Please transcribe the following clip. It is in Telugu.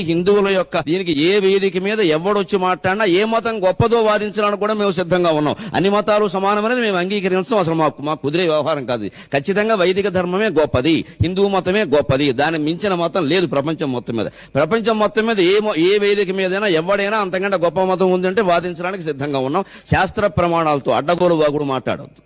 హిందువుల యొక్క దీనికి ఏ వేదిక మీద ఎవడొచ్చి మాట్లాడినా ఏ మతం గొప్పదో వాదించడానికి కూడా మేము సిద్ధంగా ఉన్నాం. అన్ని మతాలు సమానమని మేము అంగీకరించడం అసలు మాకు కుదిరే వ్యవహారం కాదు. ఖచ్చితంగా వైదిక ధర్మమే గొప్పది, హిందూ మతమే గొప్పది, దాన్ని మించిన మతం లేదు ప్రపంచం మొత్తం మీద. ప్రపంచం మొత్తం మీద ఏ వేదిక మీదైనా ఎవడైనా అంతకంటే గొప్ప మతం ఉందంటే వాదించడానికి సిద్ధంగా ఉన్నాం. శాస్త్ర ప్రమాణాలతో అడ్డగోలు వాగుడు మాట్లాడొద్దు.